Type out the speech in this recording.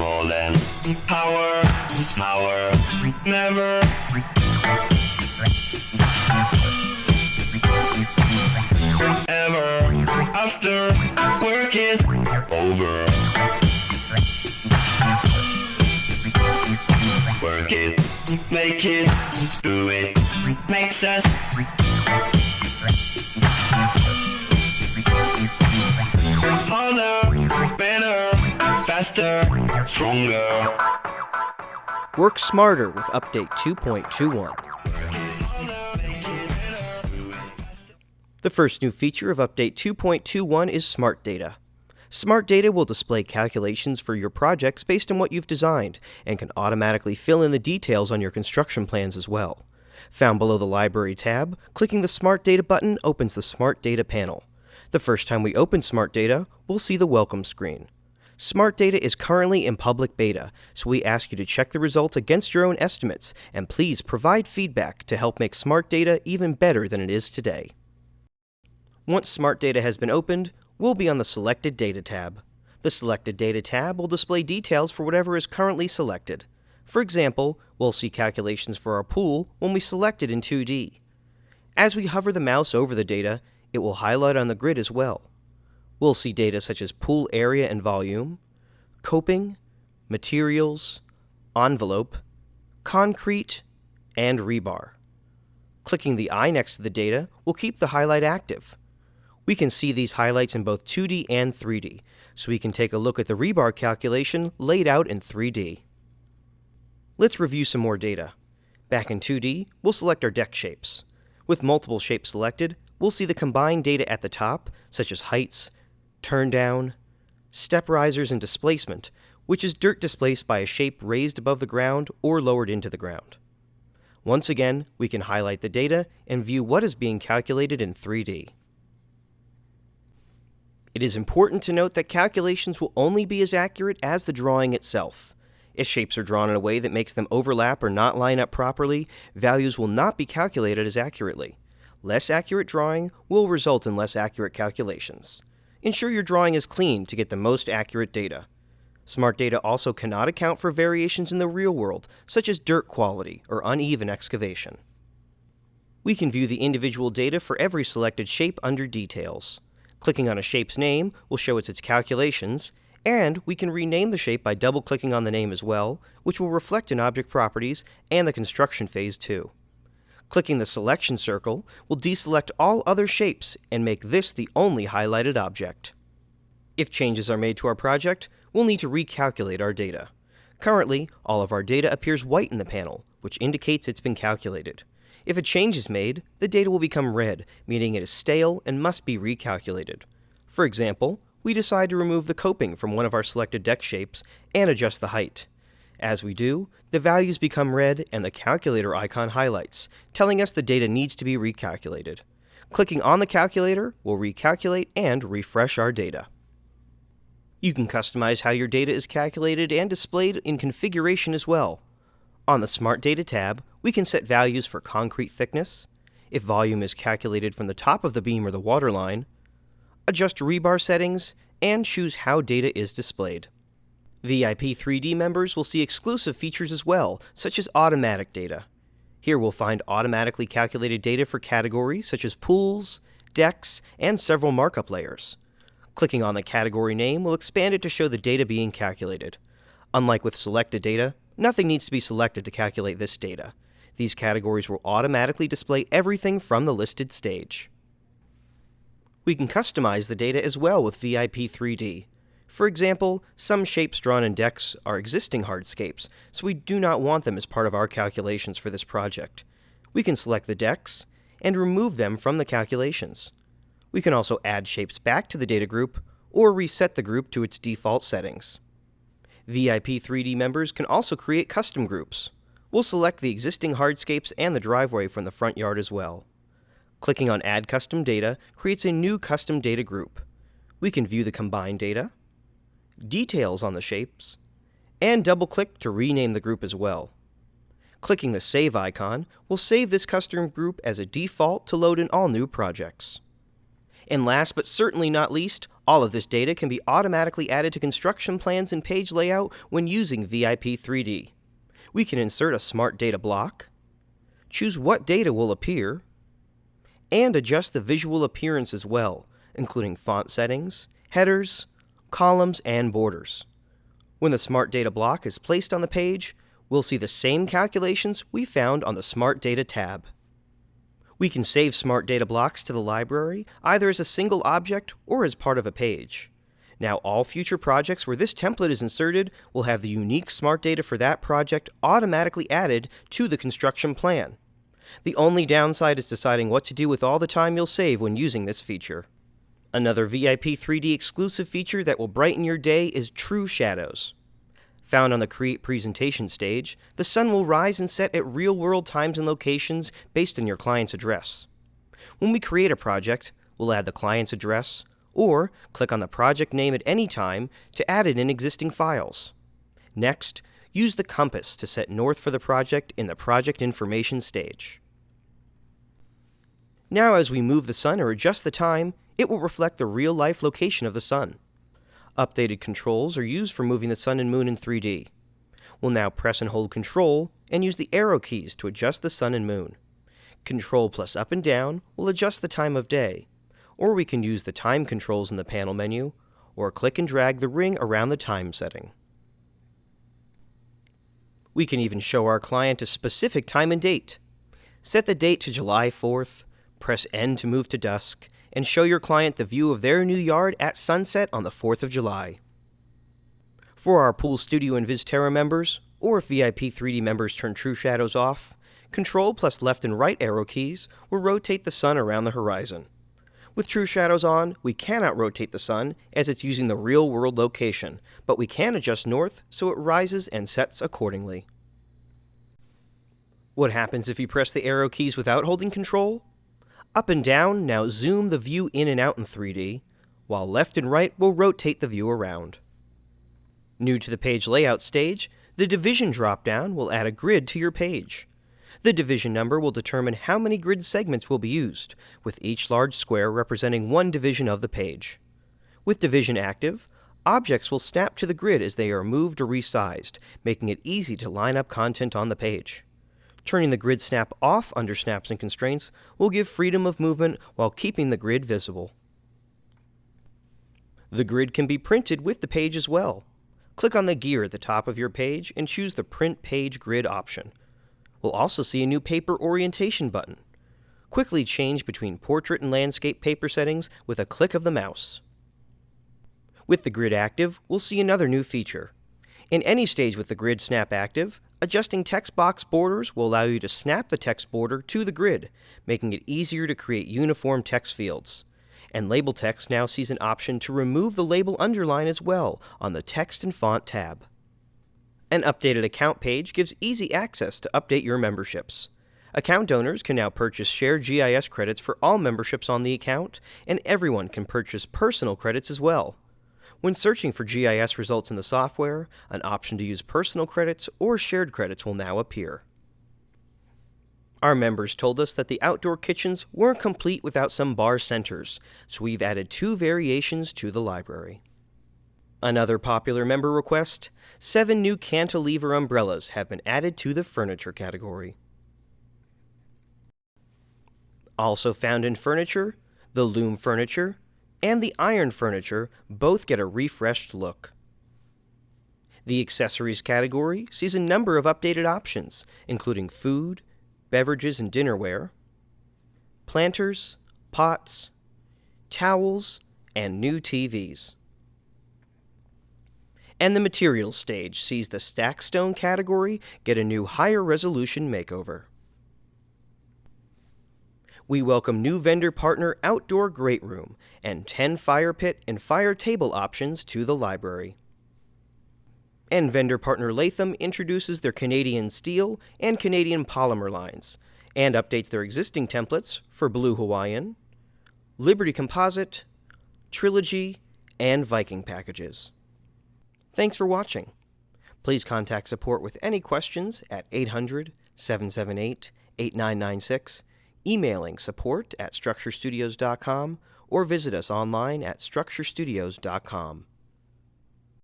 more than power, never. Ever after work is over. Work it, make it, do it, makes us harder, better, faster, stronger. Work smarter with Update 2.21. The first new feature of Update 2.21 is Smart Data. Smart Data will display calculations for your projects based on what you've designed, and can automatically fill in the details on your construction plans as well. Found below the Library tab, clicking the Smart Data button opens the Smart Data panel. The first time we open Smart Data, we'll see the Welcome screen. Smart Data is currently in public beta, so we ask you to check the results against your own estimates, and please provide feedback to help make Smart Data even better than it is today. Once Smart Data has been opened, we'll be on the Selected Data tab. The Selected Data tab will display details for whatever is currently selected. For example, we'll see calculations for our pool when we select it in 2D. As we hover the mouse over the data, it will highlight on the grid as well. We'll see data such as pool area and volume, coping, materials, envelope, concrete, and rebar. Clicking the eye next to the data will keep the highlight active. We can see these highlights in both 2D and 3D, so we can take a look at the rebar calculation laid out in 3D. Let's review some more data. Back in 2D, we'll select our deck shapes. With multiple shapes selected, we'll see the combined data at the top, such as heights, turn down, step risers, and displacement, which is dirt displaced by a shape raised above the ground or lowered into the ground. Once again, we can highlight the data and view what is being calculated in 3D. It is important to note that calculations will only be as accurate as the drawing itself. If shapes are drawn in a way that makes them overlap or not line up properly, values will not be calculated as accurately. Less accurate drawing will result in less accurate calculations. Ensure your drawing is clean to get the most accurate data. Smart Data also cannot account for variations in the real world, such as dirt quality or uneven excavation. We can view the individual data for every selected shape under Details. Clicking on a shape's name will show us its calculations, and we can rename the shape by double-clicking on the name as well, which will reflect in Object Properties and the construction phase too. Clicking the Selection circle will deselect all other shapes and make this the only highlighted object. If changes are made to our project, we'll need to recalculate our data. Currently, all of our data appears white in the panel, which indicates it's been calculated. If a change is made, the data will become red, meaning it is stale and must be recalculated. For example, we decide to remove the coping from one of our selected deck shapes and adjust the height. As we do, the values become red and the calculator icon highlights, telling us the data needs to be recalculated. Clicking on the calculator will recalculate and refresh our data. You can customize how your data is calculated and displayed in configuration as well. On the Smart Data tab, we can set values for concrete thickness, if volume is calculated from the top of the beam or the waterline, adjust rebar settings, and choose how data is displayed. VIP 3D members will see exclusive features as well, such as automatic data. Here we'll find automatically calculated data for categories such as pools, decks, and several markup layers. Clicking on the category name will expand it to show the data being calculated. Unlike with selected data, nothing needs to be selected to calculate this data. These categories will automatically display everything from the listed stage. We can customize the data as well with VIP 3D. For example, some shapes drawn in decks are existing hardscapes, so we do not want them as part of our calculations for this project. We can select the decks and remove them from the calculations. We can also add shapes back to the data group or reset the group to its default settings. VIP 3D members can also create custom groups. We'll select the existing hardscapes and the driveway from the front yard as well. Clicking on Add Custom Data creates a new custom data group. We can view the combined data, details on the shapes, and double-click to rename the group as well. Clicking the Save icon will save this custom group as a default to load in all new projects. And last but certainly not least, All of this data can be automatically added to construction plans and page layout when using VIP 3D. We can insert a Smart Data block, choose what data will appear, and adjust the visual appearance as well, including font settings, headers, columns, and borders. When the Smart Data block is placed on the page, we'll see the same calculations we found on the Smart Data tab. We can save Smart Data blocks to the library either as a single object or as part of a page. Now all future projects where this template is inserted will have the unique Smart Data for that project automatically added to the construction plan. The only downside is deciding what to do with all the time you'll save when using this feature. Another VIP 3D exclusive feature that will brighten your day is True Shadows. Found on the Create Presentation stage, the sun will rise and set at real-world times and locations based on your client's address. When we create a project, we'll add the client's address, or click on the project name at any time to add it in existing files. Next, use the compass to set north for the project in the Project Information stage. Now as we move the sun or adjust the time, it will reflect the real-life location of the sun. Updated controls are used for moving the sun and moon in 3D. We'll now press and hold Control and use the arrow keys to adjust the sun and moon. Control plus up and down will adjust the time of day, or we can use the time controls in the panel menu, or click and drag the ring around the time setting. We can even show our client a specific time and date. Set the date to July 4th, press N to move to dusk, and show your client the view of their new yard at sunset on the 4th of July. For our Pool Studio and Vizterra members, or if VIP 3D members turn True Shadows off, Control plus left and right arrow keys will rotate the sun around the horizon. With True Shadows on, we cannot rotate the sun as it's using the real-world location, but we can adjust north so it rises and sets accordingly. What happens if you press the arrow keys without holding Control? Up and down now zoom the view in and out in 3D, while left and right will rotate the view around. New to the page layout stage, the division drop-down will add a grid to your page. The division number will determine how many grid segments will be used, with each large square representing one division of the page. With division active, objects will snap to the grid as they are moved or resized, making it easy to line up content on the page. Turning the grid snap off under snaps and constraints will give freedom of movement while keeping the grid visible. The grid can be printed with the page as well. Click on the gear at the top of your page and choose the Print Page Grid option. We'll also see a new paper orientation button. Quickly change between portrait and landscape paper settings with a click of the mouse. With the grid active, we'll see another new feature. In any stage with the grid snap active, adjusting text box borders will allow you to snap the text border to the grid, making it easier to create uniform text fields. And Label Text now sees an option to remove the label underline as well on the Text and Font tab. An updated account page gives easy access to update your memberships. Account owners can now purchase shared GIS credits for all memberships on the account, and everyone can purchase personal credits as well. When searching for GIS results in the software, an option to use personal credits or shared credits will now appear. Our members told us that the outdoor kitchens weren't complete without some bar centers, so we've added 2 variations to the library. Another popular member request, 7 new cantilever umbrellas have been added to the furniture category. Also found in furniture, the loom furniture and the iron furniture both get a refreshed look. The accessories category sees a number of updated options, including food, beverages and dinnerware, planters, pots, towels, and new TVs. And the materials stage sees the Stackstone category get a new higher resolution makeover. We welcome new vendor partner Outdoor Great Room and 10 fire pit and fire table options to the library. And vendor partner Latham introduces their Canadian steel and Canadian polymer lines and updates their existing templates for Blue Hawaiian, Liberty Composite, Trilogy, and Viking packages. Thanks for watching. Please contact support with any questions at 800-778-8996, emailing support@structurestudios.com, or visit us online at structurestudios.com.